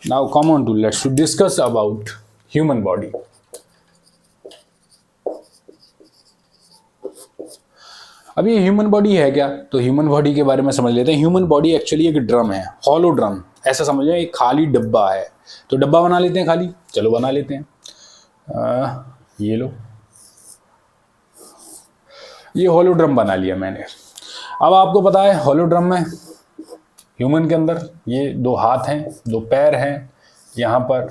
Now come on to let's to discuss about human body. अब ये human body है क्या, तो ह्यूमन बॉडी के बारे में समझ लेते हैं। ह्यूमन बॉडी एक्चुअली एक ड्रम है, हॉलो ड्रम, ऐसा समझ लें, एक खाली डब्बा है। तो डब्बा बना लेते हैं खाली, चलो बना लेते हैं। ये लो, ये हॉलो ड्रम बना लिया मैंने। अब आपको पता है हॉलो ड्रम में ह्यूमन के अंदर ये 2 हाथ हैं, 2 पैर हैं यहाँ पर।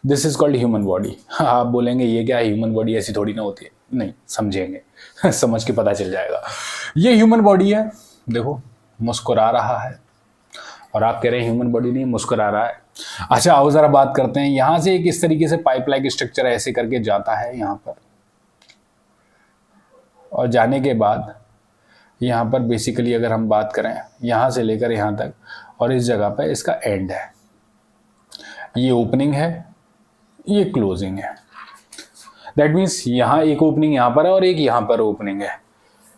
This is called human body. आप बोलेंगे ये क्या ह्यूमन बॉडी, ऐसी थोड़ी ना होती है। नहीं, समझेंगे समझ के पता चल जाएगा। ये ह्यूमन बॉडी है, देखो मुस्कुरा रहा है, और आप कह रहे हैं ह्यूमन बॉडी नहीं, मुस्कुरा रहा है। अच्छा आओ जरा बात करते हैं। यहाँ से एक इस तरीके से पाइप लाइक स्ट्रक्चर ऐसे करके जाता है यहाँ पर, और जाने के बाद यहाँ पर बेसिकली अगर हम बात करें यहाँ से लेकर यहाँ तक, और इस जगह पर इसका एंड है। ये ओपनिंग है, ये क्लोजिंग है। दैट मीन्स यहाँ एक ओपनिंग यहाँ पर है और एक यहाँ पर ओपनिंग है।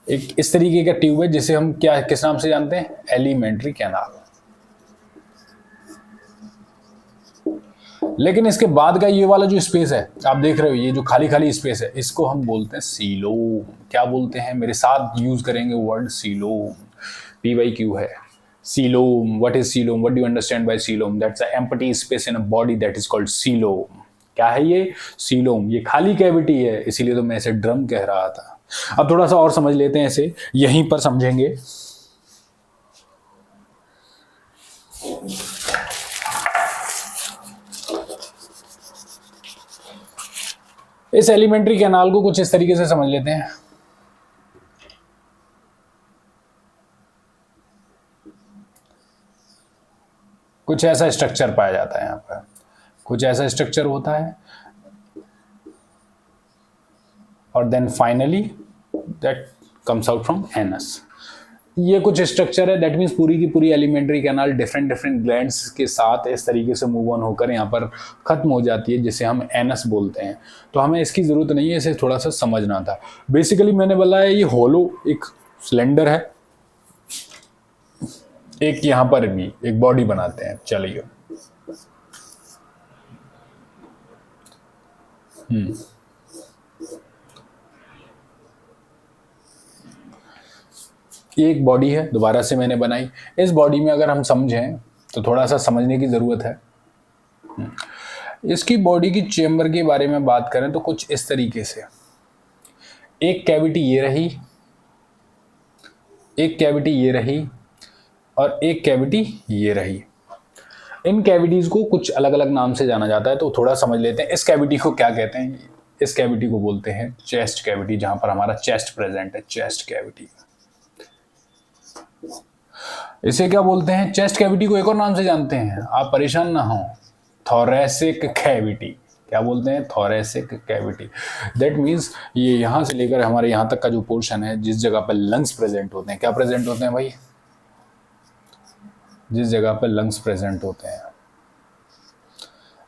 एक इस तरीके का ट्यूब है जिसे हम क्या किस नाम से जानते हैं, एलिमेंट्री कैनाल। लेकिन इसके बाद का ये वाला जो स्पेस है आप देख रहे हो, ये जो खाली खाली स्पेस है, इसको हम बोलते हैं सीलोम। क्या बोलते हैं, मेरे साथ यूज करेंगे वर्ड सीलोम। PYQ है coelom. What is coelom, what do you understand by coelom? That's a empty space in a body that is called coelom. क्या है ये सीलोम? ये खाली कैविटी है, इसीलिए तो मैं इसे ड्रम कह रहा था। अब थोड़ा सा और समझ लेते हैं इसे, यहीं पर समझेंगे। इस एलिमेंट्री कैनाल को कुछ इस तरीके से समझ लेते हैं। कुछ ऐसा स्ट्रक्चर पाया जाता है यहाँ पर, कुछ ऐसा स्ट्रक्चर होता है, और then finally that comes out from anus. ये कुछ स्ट्रक्चर है, दैट मीन्स पूरी की पूरी elementary canal different different glands के साथ इस तरीके से मूव ऑन होकर यहाँ पर खत्म हो जाती है, जिसे हम एनस बोलते हैं। तो हमें इसकी ज़रूरत नहीं है, इसे थोड़ा सा समझना था। बेसिकली मैंने बोला है ये होलो एक सिलेंडर है, एक यहाँ पर भी एक बॉडी बनाते हैं। चलिए ये एक बॉडी है, दोबारा से मैंने बनाई। इस बॉडी में अगर हम समझें तो थोड़ा सा समझने की ज़रूरत है। इसकी बॉडी की चेम्बर के बारे में बात करें तो कुछ इस तरीके से, एक कैविटी ये रही, एक कैविटी ये रही, और एक कैविटी ये रही। इन कैविटीज़ को कुछ अलग अलग नाम से जाना जाता है, तो थोड़ा समझ लेते हैं। इस कैविटी को क्या कहते हैं? इस कैविटी को बोलते हैं चेस्ट कैविटी, जहाँ पर हमारा चेस्ट प्रेजेंट है, चेस्ट कैविटी। इसे क्या बोलते हैं? चेस्ट कैविटी को एक और नाम से जानते हैं, आप परेशान ना हो, थोरेसिक कैविटी। क्या बोलते हैं? Thoracic cavity. दैट मीन्स ये यहाँ से लेकर हमारे यहाँ तक का जो पोर्शन है, जिस जगह पर लंग्स प्रेजेंट होते हैं। क्या प्रेजेंट होते हैं भाई? जिस जगह पर लंग्स प्रेजेंट होते हैं,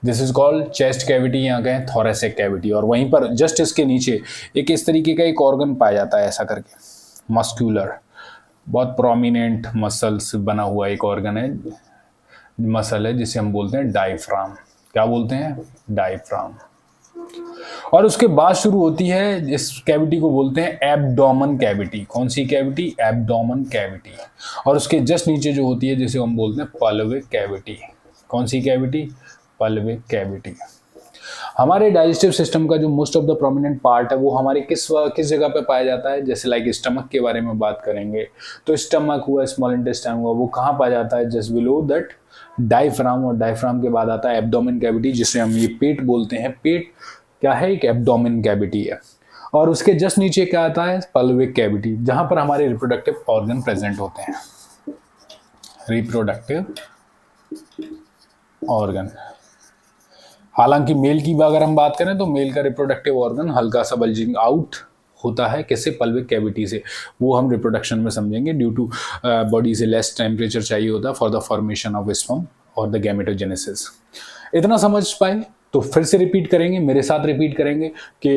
this is called chest cavity, यहाँ कहें थोरेसिक कैविटी। और वहीं पर जस्ट इसके नीचे एक इस तरीके का एक ऑर्गन पाया जाता है, ऐसा करके मस्क्यूलर, बहुत प्रोमिनेंट मसल्स बना हुआ एक ऑर्गन है, मसल है, जिसे हम बोलते हैं डायफ्राम। क्या बोलते हैं? डायफ्राम। और उसके बाद शुरू होती है, इस कैविटी को बोलते हैं एब्डोमेन कैविटी। कौन सी कैविटी? Abdomen cavity. और उसके जस्ट नीचे जो होती है, जिसे हम बोलते हैं पल्विक कैविटी। कौन सी कैविटी? पल्विक कैविटी। हमारे डाइजेस्टिव सिस्टम का जो most of the prominent part है, वो हमारे किस जगह पे पाया जाता है? जैसे लाइक स्टमक के बारे में बात करेंगे तो स्टमक हुआ, स्मॉल इंटेस्टाइन हुआ, वो कहाँ पाया जाता है? Just below that diaphragm. और डायफ्राम के बाद आता है एब्डोमेन कैविटी, जिसे हम ये पेट बोलते हैं। पेट क्या है? एक एब्डोमेन कैविटी है। और उसके जस्ट नीचे क्या आता है? पल्विक कैविटी, जहाँ पर हमारे रिप्रोडक्टिव ऑर्गन प्रेजेंट होते हैं। Reproductive organ. हालांकि मेल की अगर हम बात करें तो मेल का रिप्रोडक्टिव ऑर्गन हल्का सा बल्जिंग आउट होता है, किससे? पल्विक कैविटी से। वो हम रिप्रोडक्शन में समझेंगे। ड्यू टू बॉडी से लेस टेम्परेचर चाहिए होता है for the formation of sperm और द गैमेटोजेनेसिस। इतना समझ पाए तो फिर से रिपीट करेंगे, मेरे साथ रिपीट करेंगे कि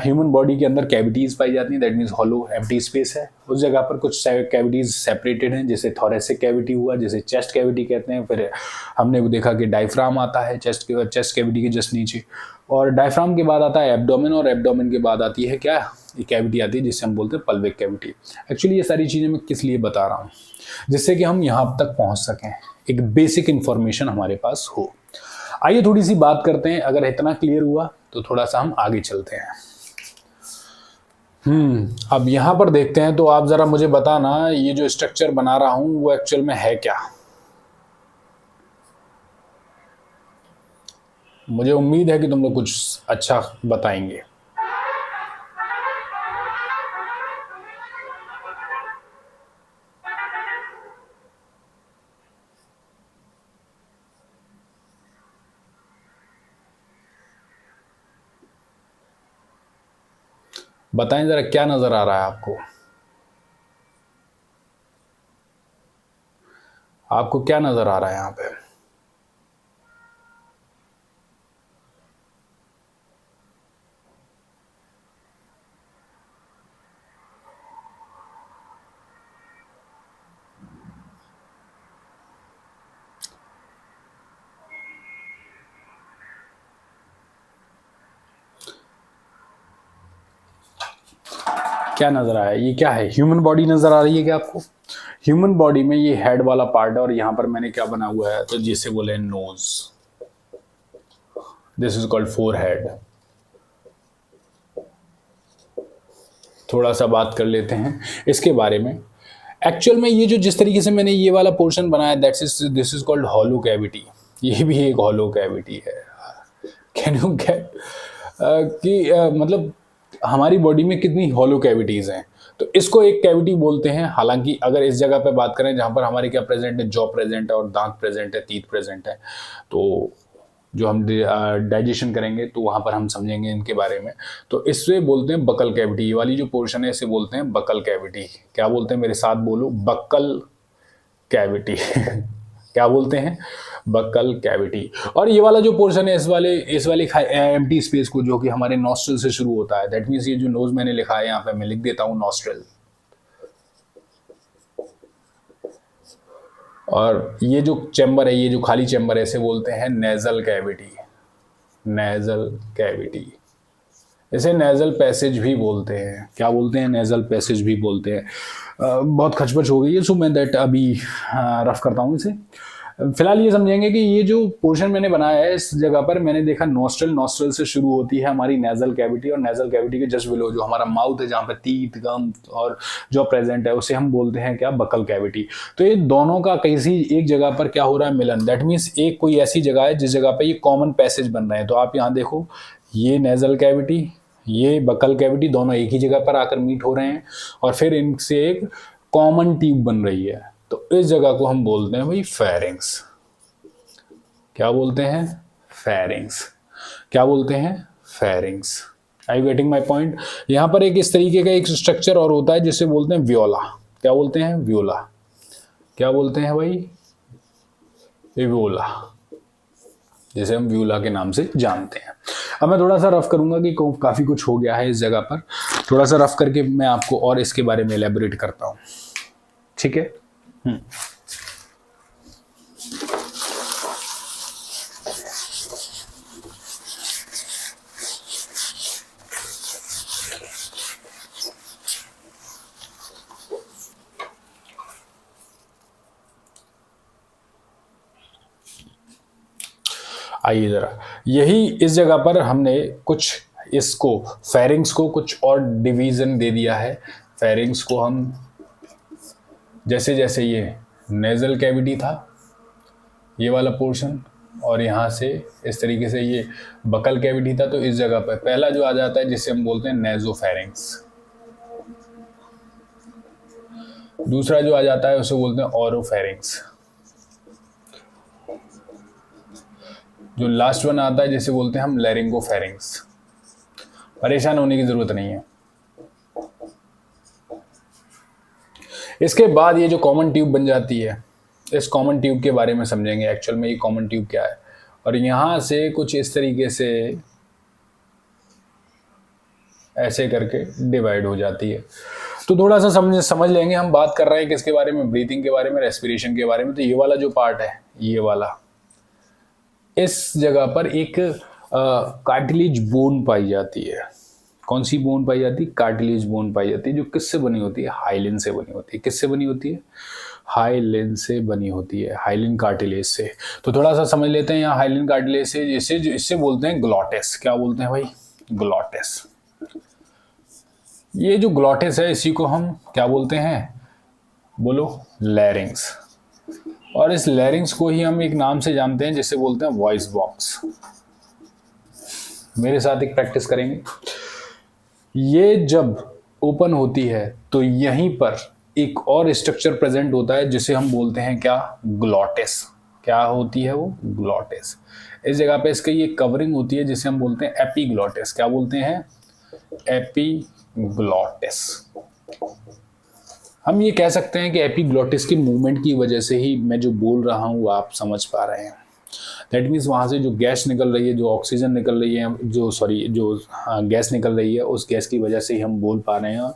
ह्यूमन बॉडी के अंदर कैविटीज़ पाई जाती हैं, that means hollow empty space है। उस जगह पर कुछ कैविटीज़ सेपरेटेड हैं, जैसे थोरेसिक कैविटी हुआ, जैसे चेस्ट कैविटी कहते हैं। फिर हमने देखा कि डायफ्राम आता है चेस्ट कैविटी के जस्ट नीचे, और डायफ्राम के बाद आता है एब्डोमेन, और एब्डोमेन के बाद आती है क्या, ये कैविटी आती है जिसे हम बोलते हैं पल्विक कैविटी। एक्चुअली ये सारी चीज़ें मैं किस लिए बता रहा हूँ, जिससे कि हम यहाँ तक पहुँच सकें, एक बेसिक इन्फॉर्मेशन हमारे पास हो। आइए थोड़ी सी बात करते हैं, अगर इतना क्लियर हुआ तो थोड़ा सा हम आगे चलते हैं। अब यहां पर देखते हैं, तो आप जरा मुझे बताना ये जो स्ट्रक्चर बना रहा हूं वो एक्चुअल में है क्या। मुझे उम्मीद है कि तुम लोग कुछ अच्छा बताएंगे। बताएं जरा क्या नजर आ रहा है आपको, आपको क्या नजर आ रहा है यहां पे। क्या नजर आया, ये क्या है, ह्यूमन बॉडी नजर आ रही है क्या आपको। ह्यूमन बॉडी में ये हेड वाला पार्ट है, और यहां पर मैंने क्या बना हुआ है, तो जिसे बोले nose, this is called forehead. थोड़ा सा बात कर लेते हैं इसके बारे में। एक्चुअल में ये जो जिस तरीके से मैंने ये वाला पोर्शन बनाया, this is called hollow cavity. ये भी एक हॉलो कैविटी है। कैन यू गेट कि मतलब हमारी बॉडी में कितनी हॉलो कैविटीज़ हैं, तो इसको एक कैविटी बोलते हैं। हालांकि अगर इस जगह पे बात करें जहाँ पर हमारे क्या प्रेजेंट है, जॉ प्रेजेंट है और दांत प्रेजेंट है, टीथ प्रेजेंट है, तो जो हम डाइजेशन करेंगे तो वहाँ पर हम समझेंगे इनके बारे में। तो इससे बोलते हैं बकल कैविटी। ये वाली जो पोर्शन है इसे बोलते हैं बकल कैविटी। क्या बोलते हैं, मेरे साथ बोलो, बकल कैविटी। क्या बोलते हैं, बक्कल कैविटी। और ये वाला जो पोर्शन है इस वाले एम्प्टी स्पेस को, जो कि हमारे नॉस्ट्रल से शुरू होता है, दैट मीन्स ये जो नोज मैंने लिखा है यहाँ पे मैं लिख देता हूँ नॉस्ट्रल, और ये जो चैम्बर है, ये जो खाली चैम्बर है, इसे बोलते हैं नेजल कैविटी। नेजल कैविटी, इसे नेजल पैसेज भी बोलते हैं। क्या बोलते हैं, नेजल पैसेज भी बोलते हैं। बहुत खचपच हो गई है, सो मैं दैट अभी रफ करता हूँ इसे। फिलहाल ये समझेंगे कि ये जो पोर्शन मैंने बनाया है, इस जगह पर मैंने देखा नॉस्ट्रल से शुरू होती है हमारी नेजल कैविटी, और नेजल कैविटी के जस्ट बिलो जो हमारा माउथ है, जहाँ पे टीथ, गम और जो प्रेजेंट है, उसे हम बोलते हैं क्या, बकल कैविटी। तो ये दोनों का किसी एक जगह पर क्या हो रहा है, मिलन। दैट मीन्स एक कोई ऐसी जगह है जिस जगह पर ये कॉमन पैसेज बन रहे हैं। तो आप यहाँ देखो, ये नेजल कैविटी, ये बकल कैविटी, दोनों एक ही जगह पर आकर मीट हो रहे हैं, और फिर इनसे एक कॉमन ट्यूब बन रही है। तो इस जगह को हम बोलते हैं भाई फेरिंग्स। क्या बोलते हैं, फेरिंग्स। क्या बोलते हैं, pharynx. I you getting my point. यहां पर एक इस तरीके का एक स्ट्रक्चर और होता है जिसे बोलते हैं व्योला। क्या बोलते हैं, व्योला। क्या बोलते हैं भाई, व्योला, जिसे हम व्यूला के नाम से जानते हैं। अब मैं थोड़ा सा रफ करूंगा कि काफ़ी कुछ हो गया है इस जगह पर, थोड़ा सा रफ करके मैं आपको और इसके बारे में एलेबोरेट करता हूँ, ठीक है। आइए जरा, यही इस जगह पर हमने कुछ इसको फेरिंग्स को कुछ और डिवीजन दे दिया है। फेरिंग्स को हम जैसे जैसे ये नेजल कैविटी था, ये वाला पोर्शन, और यहाँ से इस तरीके से ये बकल कैविटी था, तो इस जगह पर पहला जो आ जाता है जिसे हम बोलते हैं नेजोफेरिंग्स। दूसरा जो आ जाता है उसे बोलते हैं ओरोफेरिंग्स। जो लास्ट वन आता है जिसे बोलते हैं हम लैरिंगोफेरिंग्स। परेशान होने की जरूरत नहीं है। इसके बाद ये जो कॉमन ट्यूब बन जाती है, इस कॉमन ट्यूब के बारे में समझेंगे एक्चुअल में ये कॉमन ट्यूब क्या है। और यहाँ से कुछ इस तरीके से ऐसे करके डिवाइड हो जाती है। तो थोड़ा सा समझ लेंगे, हम बात कर रहे हैं किसके बारे में, ब्रीथिंग के बारे में, रेस्पिरेशन के बारे में। तो ये वाला जो पार्ट है, ये वाला, इस जगह पर एक कार्टिलेज बोन पाई जाती है। कौन सी बोन पाई जाती है? कार्टिलेज बोन पाई जाती है, जो किससे बनी होती है? हाइलिन से बनी होती है। किससे बनी होती है? हाइलिन से बनी होती है, हाइलिन कार्टिलेज से। तो थोड़ा सा समझ लेते हैं यहाँ हाइलिन कार्टिलेज से, इससे बोलते हैं ग्लॉटिस। क्या बोलते हैं भाई? ग्लॉटिस। ये जो ग्लॉटिस है, इसी को हम क्या बोलते हैं? बोलो, लैरिंग्स। और इस लैरिंग्स को ही हम एक नाम से जानते हैं जिसे बोलते हैं वॉइस बॉक्स। मेरे साथ एक प्रैक्टिस करेंगे। ये जब ओपन होती है तो यहीं पर एक और स्ट्रक्चर प्रेजेंट होता है जिसे हम बोलते हैं क्या? ग्लॉटिस। क्या होती है वो? ग्लॉटिस। इस जगह पे इसकी ये कवरिंग होती है जिसे हम बोलते हैं एपीग्लॉटिस। क्या बोलते हैं? एपीग्लॉटिस। हम ये कह सकते हैं कि एपीग्लॉटिस की मूवमेंट की वजह से ही मैं जो बोल रहा हूँ वो आप समझ पा रहे हैं। दैट मीन्स वहाँ से जो गैस निकल रही है, जो ऑक्सीजन निकल रही है, जो गैस निकल रही है, उस गैस की वजह से ही हम बोल पा रहे हैं।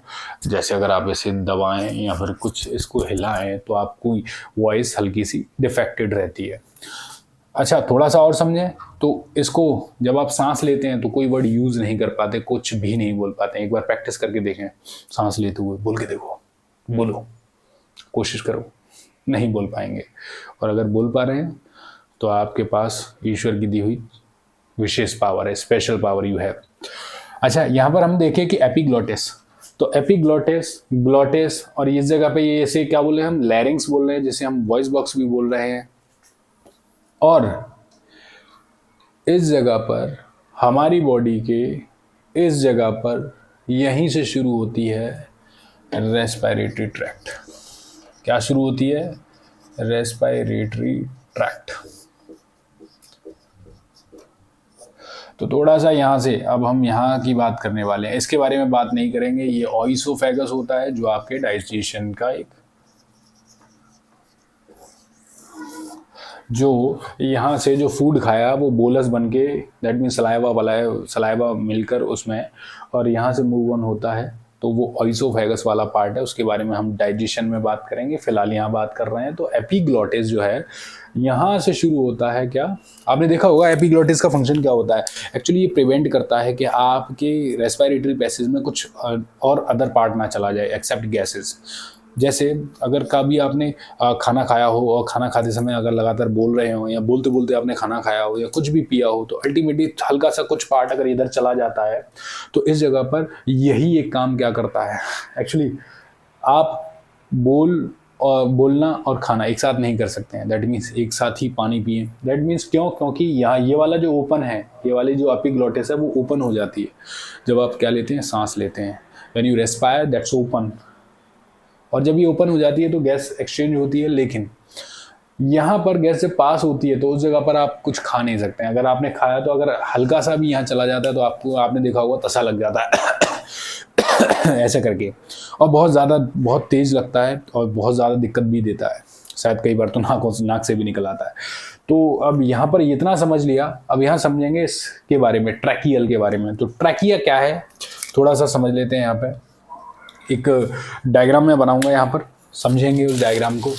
जैसे अगर आप इसे दबाएं या फिर कुछ इसको हिलाएं तो आपको वॉइस हल्की सी डिफेक्टेड रहती है। अच्छा, थोड़ा सा और समझें तो इसको जब आप सांस लेते हैं तो कोई वर्ड यूज़ नहीं कर पाते, कुछ भी नहीं बोल पाते। एक बार प्रैक्टिस करके देखें, सांस लेते हुए बोल के देखो, बोलो, कोशिश करो, नहीं बोल पाएंगे। और अगर बोल पा रहे हैं तो आपके पास ईश्वर की दी हुई विशेष पावर है, स्पेशल पावर यू हैव। अच्छा, यहाँ पर हम देखें कि एपीग्लॉटिस, तो एपीग्लॉटिस, ग्लॉटिस, और इस जगह पे ये ऐसे क्या बोल रहे हैं हम? लैरिंग्स बोल रहे हैं, जिसे हम वॉइस बॉक्स भी बोल रहे हैं। और इस जगह पर हमारी बॉडी के इस जगह पर यहीं से शुरू होती है रेस्पिरेटरी ट्रैक्ट। क्या शुरू होती है? Respiratory tract. तो थोड़ा सा यहाँ से अब हम यहाँ की बात करने वाले हैं, इसके बारे में बात नहीं करेंगे। ये ऑइसोफेगस होता है जो आपके डाइजेशन का एक, जो यहाँ से जो फूड खाया वो बोलस बन के, दैट मीन सलाइवा मिलकर उसमें, और यहाँ से मूव ऑन होता है। तो वो ऑइसोफेगस वाला पार्ट है, उसके बारे में हम डाइजेशन में बात करेंगे। फिलहाल यहाँ बात कर रहे हैं। तो एपीग्लॉटिस जो है यहाँ से शुरू होता है। क्या आपने देखा होगा एपीग्लॉटिस का फंक्शन क्या होता है? एक्चुअली ये प्रिवेंट करता है कि आपके रेस्पिरेटरी पैसेज में कुछ और अदर पार्ट ना चला जाए एक्सेप्ट गैसेस। जैसे अगर कभी आपने खाना खाया हो और खाना खाते समय अगर लगातार बोल रहे हो या बोलते बोलते आपने खाना खाया हो या कुछ भी पिया हो, तो अल्टीमेटली हल्का सा कुछ पार्ट अगर इधर चला जाता है तो इस जगह पर यही एक काम क्या करता है। एक्चुअली आप बोलना और खाना एक साथ नहीं कर सकते हैं। दैट मीन्स एक साथ ही पानी पिए। दैट मीन्स क्यों? क्योंकि यहाँ ये वाला जो ओपन है, ये वाली जो एपीग्लॉटिस है वो ओपन हो जाती है जब आप क्या लेते हैं? सांस लेते हैं। When you respire that's open, और जब ये ओपन हो जाती है तो गैस एक्सचेंज होती है। लेकिन यहाँ पर गैस जब पास होती है तो उस जगह पर आप कुछ खा नहीं सकते हैं। अगर आपने खाया तो अगर हल्का सा भी यहाँ चला जाता है तो आपने देखा होगा तसा लग जाता है ऐसे करके, और बहुत तेज लगता है और बहुत ज़्यादा दिक्कत भी देता है। शायद कई बार तो नाक से भी निकल आता है। तो अब यहाँ पर इतना समझ लिया, अब यहाँ समझेंगे इसके बारे में, ट्रैकियल के बारे में। तो ट्रैकिया क्या है थोड़ा सा समझ लेते हैं। यहाँ पे एक डायग्राम में बनाऊंगा, यहाँ पर समझेंगे उस डायग्राम को।